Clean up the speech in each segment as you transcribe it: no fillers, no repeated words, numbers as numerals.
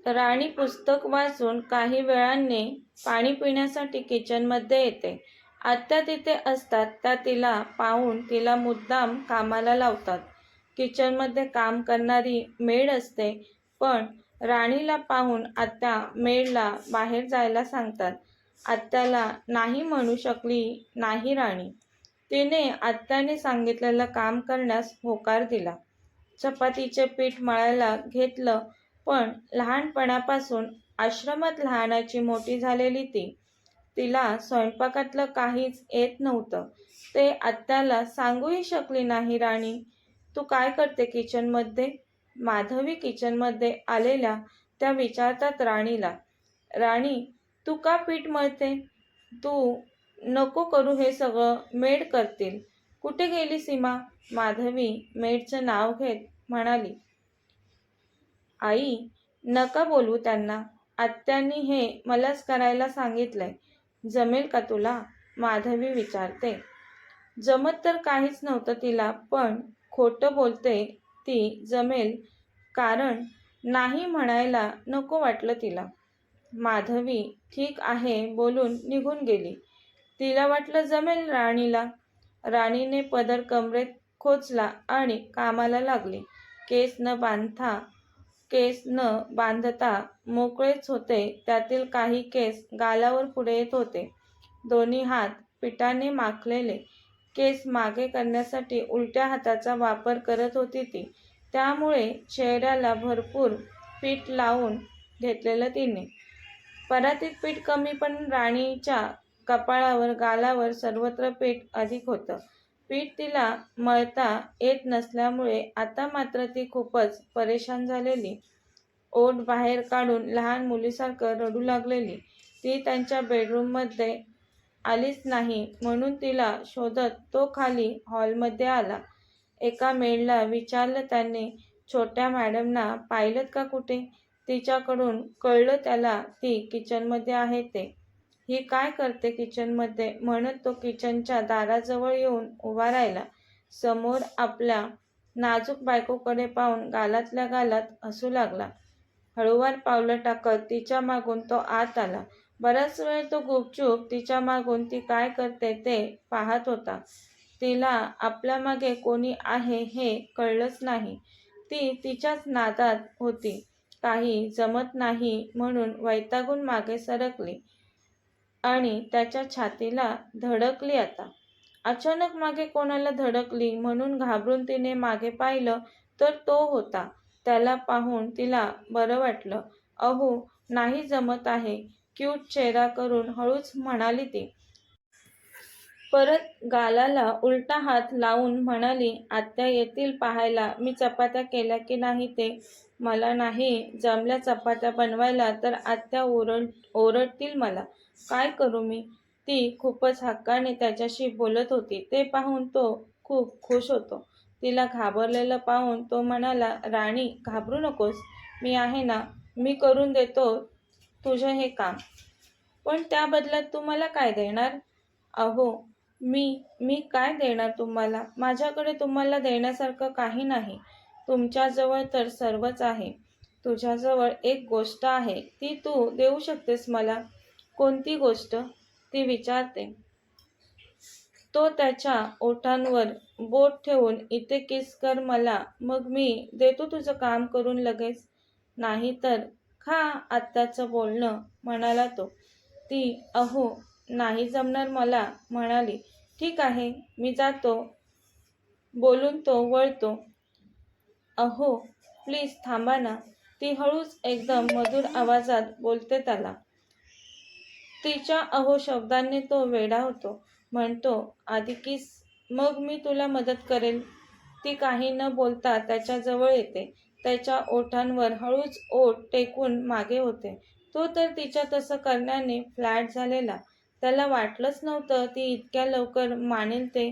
राणी पुस्तक वाचून काही वेळाने पाणी पिण्यासाठी किचनमध्ये येते. आत्या तिथे असतात त्या तिला पाहून तिला मुद्दाम कामाला लावतात. किचनमध्ये काम करणारी मेड असते, पण राणीला पाहून आत्या मेडला बाहेर जायला सांगतात. आत्याला नाही म्हणू शकली नाही राणी. तिने आत्याने सांगितलेलं काम करण्यास होकार दिला. चपातीचे पीठ मळायला घेतलं, पण लहानपणापासून आश्रमात लहानाची मोठी झालेली तिला स्वयंपाकातलं काहीच येत नव्हतं. ते आत्याला सांगूही शकली नाही. राणी, तू काय करते किचनमध्ये? माधवी किचनमध्ये आलेल्या त्या विचारतात राणीला. राणी, तू का पीठ मळते? तू नको करू, हे सगळं मेड करतील. कुठे गेली सीमा? माधवी मेडचं नाव घेत म्हणाली. आई, नका बोलू त्यांना. आत्यांनी हे मलाच करायला सांगितलंय. जमेल का तुला? माधवी विचारते. जमत तर काहीच नव्हतं तिला, पण खोटं बोलते ती जमेल, कारण नाही म्हणायला नको वाटलं तिला. माधवी ठीक आहे बोलून निघून गेली. तिला वाटलं जमेल राणीला. राणीने पदर कमरेत खोचला आणि कामाला लागली. केस न बांधता मोकळेच होते. त्यातील काही केस गालावर पुढे येत होते. दोन्ही हात पिठाने माखलेले केस मागे करण्यासाठी उलट्या हाताचा वापर करत होती ती. त्यामुळे चेहऱ्याला भरपूर पीठ लावून घेतलेलं तिने. परातीत पीठ कमी, पण राणीच्या कपाळावर, गालावर सर्वत्र पीठ अधिक होतं. पीठ तिला मळता येत नसल्यामुळे आता मात्र ती खूपच परेशान झालेली. ओठ बाहेर काढून लहान मुलीसारखं रडू लागलेली. ती त्यांच्या बेडरूममध्ये आलीच नाही, म्हणून तिला शोधत तो खाली हॉलमध्ये आला. एका मेडला विचारलं त्याने, छोट्या मॅडमना पाहिलंत का कुठे? तिच्याकडून कळलं त्याला ती किचनमध्ये आहे ते. ही काय करते किचनमध्ये? म्हणत तो किचनच्या दाराजवळ येऊन उभा राहिला. समोर आपल्या नाजूक बायकोकडे पाहून गालातल्या गालात हसू लागला. हळूवार पावलं टाकत तिच्या मागून तो आत आला. बराच वेळ तो गुपचूप तिच्या मागून ती काय करते ते पाहत होता. तिला आपल्या मागे कोणी आहे हे कळलंच नाही. ती तिच्याच नादात होती. काही जमत नाही म्हणून वैतागून मागे सरकली आणि त्याच्या छातीला धडकली. आता अचानक मागे कोणाला धडकली म्हणून घाबरून तिने मागे पाहिलं तर तो होता. त्याला पाहून तिला बरं वाटलं. अहो, नाही जमत आहे, क्यूट चेहरा करून हळूच म्हणाली ती. परत गालाला उलटा हात लावून म्हणाली, आत्या येतील पाहायला मी चपात्या केल्या की नाही ते. मला नाही जमल्या चपात्या बनवायला तर आत्या ओरडतील मला. काय करू मी? ती खूपच हक्काने त्याच्याशी बोलत होती. ते पाहून तो खूप खुश होतो. तिला घाबरलेलं पाहून तो म्हणाला, राणी, घाबरू नकोस, मी आहे ना, मी करून देतो तुझं हे काम. पण त्या बदल्यात तू मला काय देणार? अहो, मी काय देणार तुम्हाला? माझ्याकडे तुम्हाला देण्यासारखं काही नाही. तुमच्याजवळ तर सर्वच आहे. तुझ्याजवळ एक गोष्ट आहे, ती तू देऊ शकतेस मला. कोणती गोष्ट? ती विचारते. तो त्याच्या ओठांवर बोट ठेवून, इथे किस कर मला, मग मी देतो तुझं काम करून लगेच. नाही तर खा आत्याचं बोलणं, म्हणाला तो. ती अहो, नाही जमणार मला म्हणाली. ठीक आहे, मी जातो, बोलून तो वळतो. अहो, प्लीज थांबा ना, ती हळूच एकदम मधुर आवाजात बोलते त्याला. तिच्या अहो शब्दांनी तो वेडा होतो. म्हणतो, आधी किस, मग मी तुला मदत करेल. ती काही न बोलता त्याच्याजवळ येते. त्याच्या ओठांवर हळूच ओठ टेकून मागे होते. तो तर तिच्या तसं करण्याने फ्लॅट झालेला. त्याला वाटलंच नव्हतं ती इतक्या लवकर मानेल ते.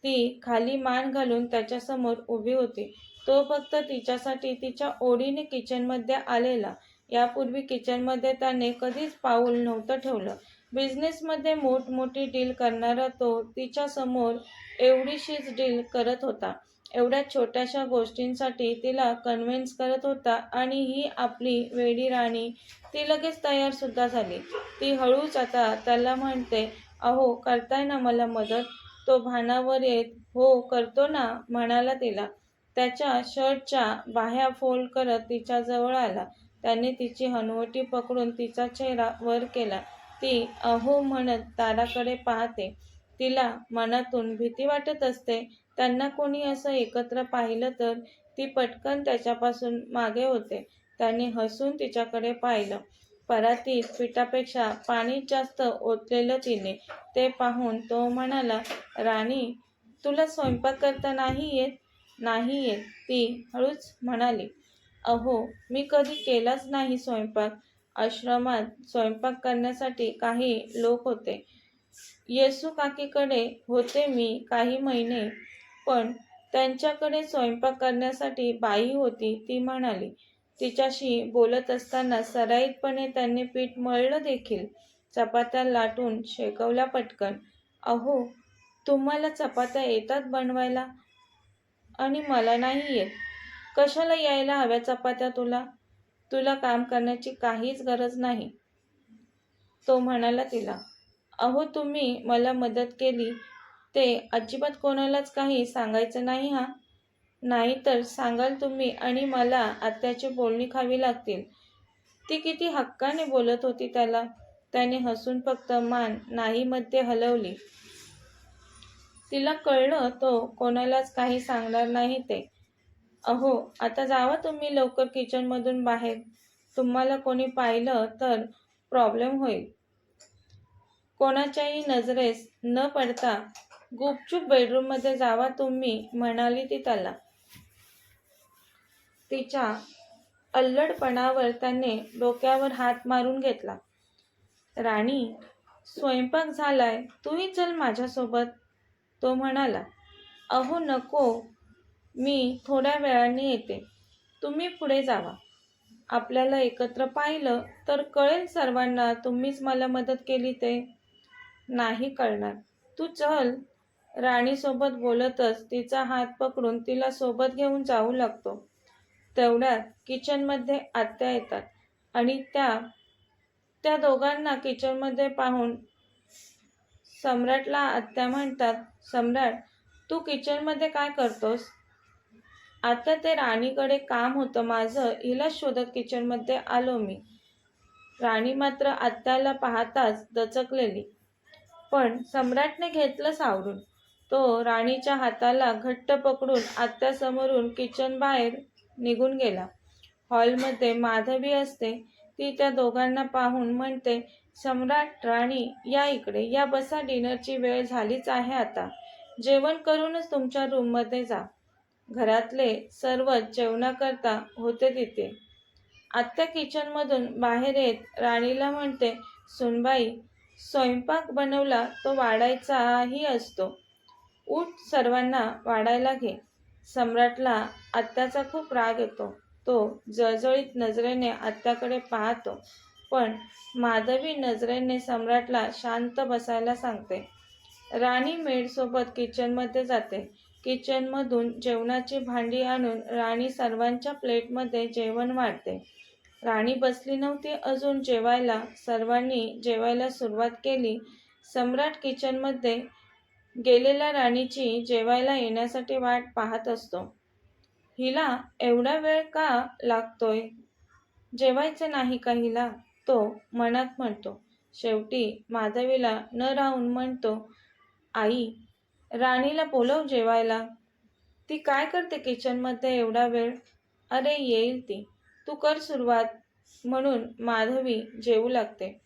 ती खाली मान घालून त्याच्यासमोर उभी होती. तो फक्त तिच्यासाठी तिच्या ओढीने किचनमध्ये आलेला. यापूर्वी किचनमध्ये त्याने कधीच पाऊल नव्हतं ठेवलं. बिझनेसमध्ये मोठमोठी डील करणारा तो तिच्यासमोर एवढीशीच डील करत होता. एवढ्या छोट्याशा गोष्टींसाठी तिला कन्व्हिन्स करत होता आणि ही आपली वेडी राणी ती लगेच तयार सुद्धा झाली. ती हळूच आता त्याला म्हणते, अहो करताय ना मला मदत? तो भानावर येत हो करतो ना म्हणाला तिला. त्याच्या शर्टच्या बाह्या फोल्ड करत तिच्याजवळ आला. त्याने तिची हनुवटी पकडून तिचा चेहरा वर केला. ती अहो म्हणत दाराकडे पाहते. तिला मनातून भीती वाटत असते. त्यांना कोणी असं एकत्र पाहिलं तर. ती पटकन त्याच्यापासून मागे होते. त्याने हसून तिच्याकडे पाहिलं. परातीत पिठापेक्षा पाणीच जास्त ओतलेलं तिने. ते पाहून तो म्हणाला, राणी, तुला स्वयंपाक करता नाही येत? नाही येत, ती हळूच म्हणाली. अहो, मी कधी केलाच नाही स्वयंपाक. आश्रमात स्वयंपाक करण्यासाठी काही लोक होते. येसू काकीकडे होते मी काही महिने, पण त्यांच्याकडे स्वयंपाक करण्यासाठी बाई होती, ती म्हणाली. तिच्याशी बोलत असताना सराईतपणे त्यांनी पीठ मळलं देखील. चपात्या लाटून शेकवल्या पटकन. अहो, तुम्हाला चपात्या येतात बनवायला आणि मला नाही येत. कशाला यायला हव्या चपात्या तुला? तुला काम करण्याची काहीच गरज नाही, तो म्हणाला तिला. अहो, तुम्ही मला मदत केली ते अजिबात कोणालाच काही सांगायचं नाही हा. नाहीतर सांगाल तुम्ही आणि मला आत्याची बोलणी खावी लागतील. ती किती हक्काने बोलत होती त्याला. त्याने हसून फक्त मान नाही मध्ये हलवली. तिला कळलं तो कोणालाच काही सांगणार नाही ते. अहो, आता जावा तुम्ही लवकर किचनमधून बाहेर. तुम्हाला कोणी पाहिलं तर प्रॉब्लेम होईल. कोणाच्याही नजरेस न पडता गुपचूप बेडरूममध्ये जावा तुम्ही, म्हणाली ती त्याला. तिच्या अल्लडपणावर त्याने डोक्यावर हात मारून घेतला. राणी, स्वयंपाक झालाय, तूही चल माझ्यासोबत, तो म्हणाला. अहो नको, मी थोड्या वेळाने येते. तुम्ही पुढे जावा. आपल्याला एकत्र पाहिलं तर कळेल सर्वांना तुम्हीच मला मदत केली ते. नाही कळणार. तू चल. राणीसोबत बोलतच तिचा हात पकडून तिला सोबत घेऊन जाऊ लागतो. तेवढ्यात किचनमध्ये आत्या येतात आणि त्या दोघांना किचनमध्ये पाहून सम्राटला आत्या म्हणतात, सम्राट, तू किचनमध्ये काय करतोस? आता ते राणीकडे काम होतं माझं, हिला शोधत किचनमध्ये आलो मी. राणी मात्र आत्याला पाहताच दचकलेली. पण सम्राटने घेतलं सावरून. तो राणीच्या हाताला घट्ट पकडून आत्यासमोरून किचन बाहेर निघून गेला. हॉलमध्ये माधवी असते. ती त्या दोघांना पाहून म्हणते, सम्राट, राणी, या इकडे, या बसा, डिनरची वेळ झालीच आहे आता. जेवण करूनच तुमच्या रूममध्ये जा. घरातले सर्वच जेवणाकरता होते तिथे. आत्या किचनमधून बाहेर येत राणीला म्हणते, सुनबाई, स्वयंपाक बनवला तो वाढायचाही असतो. उठ, सर्वांना वाढायला घे. सम्राटला आत्याचा खूप राग येतो. तो जळजळीत नजरेने आत्याकडे पाहतो. पण माधवी नजरेने सम्राटला शांत बसायला सांगते. राणी मेडसोबत किचनमध्ये जाते. किचनमधून जेवणाची भांडी आणून राणी सर्वांच्या प्लेटमध्ये जेवण वाढते. राणी बसली नव्हती अजून जेवायला. सर्वांनी जेवायला सुरुवात केली. सम्राट किचनमध्ये गेलेल्या राणीची जेवायला येण्यासाठी वाट पाहत असतो. हिला एवढा वेळ का लागतोय? जेवायचं नाही का हिला? तो मनात म्हणतो. शेवटी माधवीला न राहून म्हणतो, आई, राणीला बोलव जेवायला. ती काय करते किचनमध्ये एवढा वेळ? अरे येईल ती, तू कर सुरुवात. म्हणून माधवी जेवू लागते.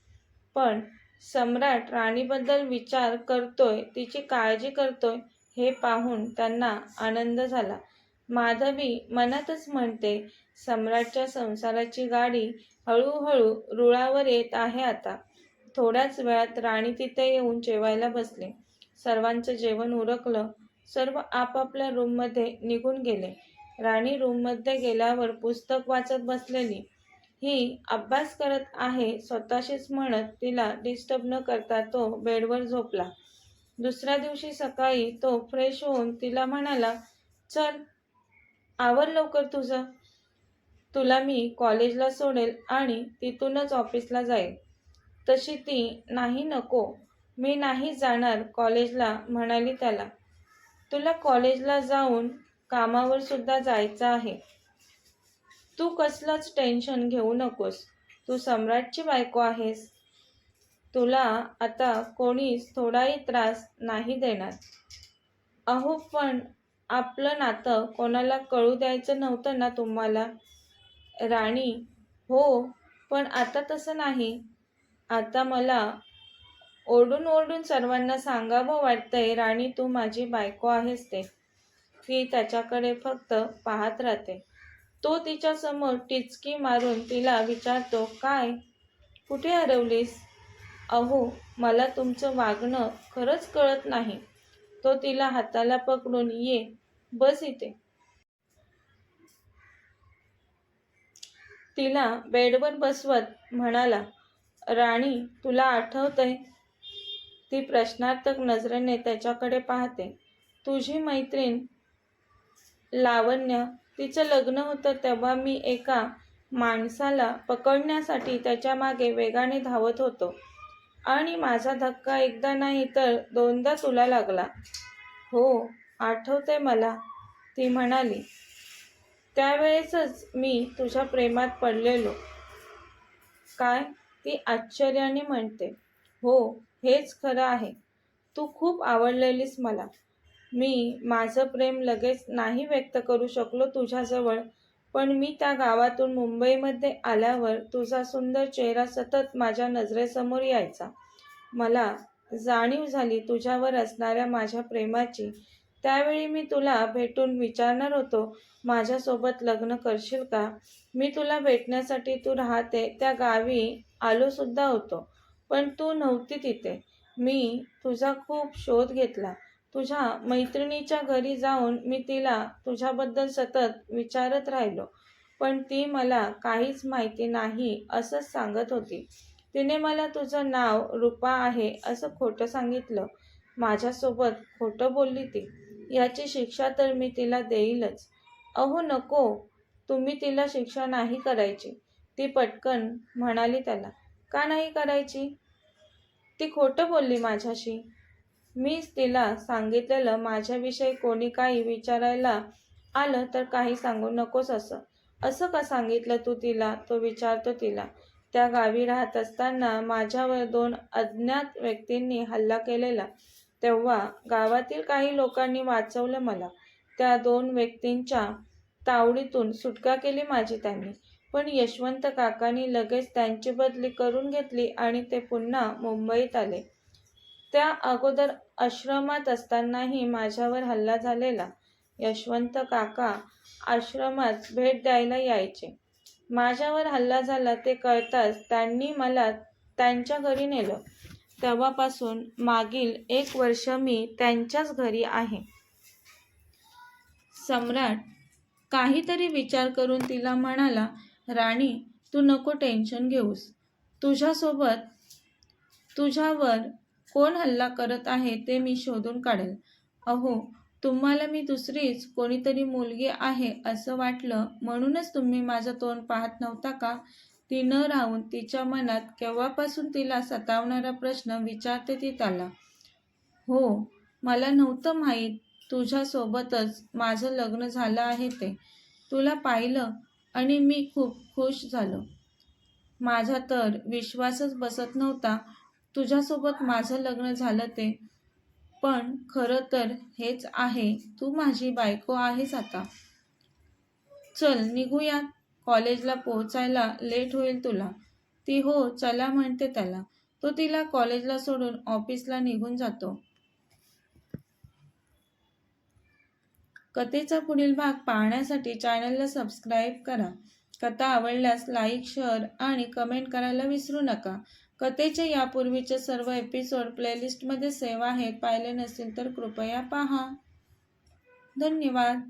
पण सम्राट राणीबद्दल विचार करतोय, तिची काळजी करतोय हे पाहून त्यांना आनंद झाला. माधवी मनातच म्हणते, सम्राटच्या संसाराची गाडी हळूहळू रुळावर येत आहे आता. थोड्याच वेळात राणी तिथे येऊन जेवायला बसली. सर्वांचं जेवण उरकलं. सर्व आपापल्या रूममध्ये निघून गेले. राणी रूममध्ये गेल्यावर पुस्तक वाचत बसलेली. ही अभ्यास करत आहे स्वतःशीच म्हणत. तिला डिस्टर्ब न करता तो बेडवर झोपला. दुसऱ्या दिवशी सकाळी तो फ्रेश होऊन तिला म्हणाला, चल आवर लवकर तुझं. तुला मी कॉलेजला सोडेल आणि तिथूनच ऑफिसला जाईल. तशी ती नाही नको, मी नाही जाणार कॉलेजला म्हणाली त्याला. तुला कॉलेजला जाऊन कामावर सुद्धा जायचं आहे. तू कसलंच टेन्शन घेऊ नकोस. तू सम्राटची बायको आहेस. तुला आता कोणीच थोडाही त्रास नाही देणार. अहो पण आपलं नातं कोणाला कळू द्यायचं नव्हतं ना तुम्हाला? राणी हो, पण आता तसं नाही. आता मला ओरडून ओरडून सर्वांना सांगावं वाटतंय राणी तू माझी बायको आहेस ते. ती त्याच्याकडे फक्त पाहत राहते. तो तिच्यासमोर टिचकी मारून तिला विचारतो, काय? कुठे हरवलीस? अहो मला तुमचं वागणं खरंच कळत नाही. तो तिला हाताला पकडून ये बस इथे. तिला बेडवर बसवत म्हणाला, राणी तुला आठवतंय? ती प्रश्नार्थक नजरेने त्याच्याकडे पाहते. तुझी मैत्रीण लावण्य, तिचं लग्न होतं तेव्हा मी एका माणसाला पकडण्यासाठी त्याच्या मागे वेगाने धावत होतो आणि माझा धक्का एकदा नाही तर दोनदा तुला लागला. हो आठवतंय मला, ती म्हणाली. त्यावेळेसच मी तुझ्या प्रेमात पडलेलो. काय? ती आश्चर्याने म्हणते. हो हेच खरं आहे. तू खूप आवडलेलीस मला. मी माझं प्रेम लगेच नाही व्यक्त करू शकलो तुझ्याजवळ, पण मी त्या गावातून मुंबईमध्ये आल्यावर तुझा सुंदर चेहरा सतत माझ्या नजरेसमोर यायचा. मला जाणीव झाली तुझ्यावर असणाऱ्या माझ्या प्रेमाची. त्यावेळी मी तुला भेटून विचारणार होतो, माझ्यासोबत लग्न करशील का? मी तुला भेटण्यासाठी तू राहते त्या गावी आलो सुद्धा होतो, पण तू नव्हती तिथे. मी तुझा खूप शोध घेतला. तुझ्या मैत्रिणीच्या घरी जाऊन मी तिला तुझ्याबद्दल सतत विचारत राहिलो, पण ती मला काहीच माहिती नाही असंच सांगत होती. तिने मला तुझं नाव रूपा आहे असं खोटं सांगितलं. माझ्यासोबत खोटं बोलली ती. याची शिक्षा तर मी तिला देईलच. अहो नको, तुम्ही तिला शिक्षा नाही करायची, ती पटकन म्हणाली त्याला. का नाही करायची? ती खोटं बोलली माझ्याशी. मीच तिला सांगितलेलं माझ्याविषयी कोणी काही विचारायला आलं तर काही सांगू नकोस असं. असं का सांगितलं तू तिला? तो विचारतो तिला. त्या गावी राहत असताना माझ्यावर 2 अज्ञात व्यक्तींनी हल्ला केलेला. तेव्हा गावातील काही लोकांनी वाचवलं मला. त्या 2 व्यक्तींच्या तावडीतून सुटका केली माझी त्यांनी. पण यशवंत काकांनी लगेच त्यांची बदली करून घेतली आणि ते पुन्हा मुंबईत आले. त्या अगोदर आश्रमात असतानाही माझ्यावर हल्ला झालेला. यशवंत काका आश्रमात भेट द्यायला यायचे. माझ्यावर हल्ला झाला ते कळताच त्यांनी मला त्यांच्या घरी नेलं. तेव्हापासून मागील 1 वर्ष मी त्यांच्याच घरी आहे. सम्राट काहीतरी विचार करून तिला म्हणाला, राणी तू नको टेन्शन घेऊस. तुझ्यावर कोण हल्ला करत आहे ते मी शोधून काढेल. अहो तुम्हाला मी दुसरीच कोणीतरी मुलगी आहे असं वाटलं म्हणूनच तुम्ही माझं तोंड पाहत नव्हता का? ती न राहून तिच्या मनात केव्हापासून तिला सतावणारा प्रश्न विचारते ती त्याला. हो मला नव्हतं माहीत तुझ्यासोबतच माझं लग्न झालं आहे ते. तुला पाहिलं आणि मी खूप खुश झालो. माझा तर विश्वासच बसत नव्हता तुझ्यासोबत माझं लग्न झालं ते. पण खरं तर हेच आहे, तू माझी बायको आहेस आता. चल निघूयात, कॉलेजला पोहोचायला लेट होईल तुला. ती हो चला म्हणते त्याला. तो तिला कॉलेजला सोडून ऑफिसला निघून जातो. कथेचा पुढील भाग पाहण्यासाठी चॅनलला सबस्क्राईब करा. कथा आवडल्यास लाईक, शेअर आणि कमेंट करायला विसरू नका. कथेचे यापूर्वीचे सर्व एपिसोड प्लेलिस्टमध्ये सेव्ह आहेत. पाहिले नसतील तर कृपया पहा. धन्यवाद.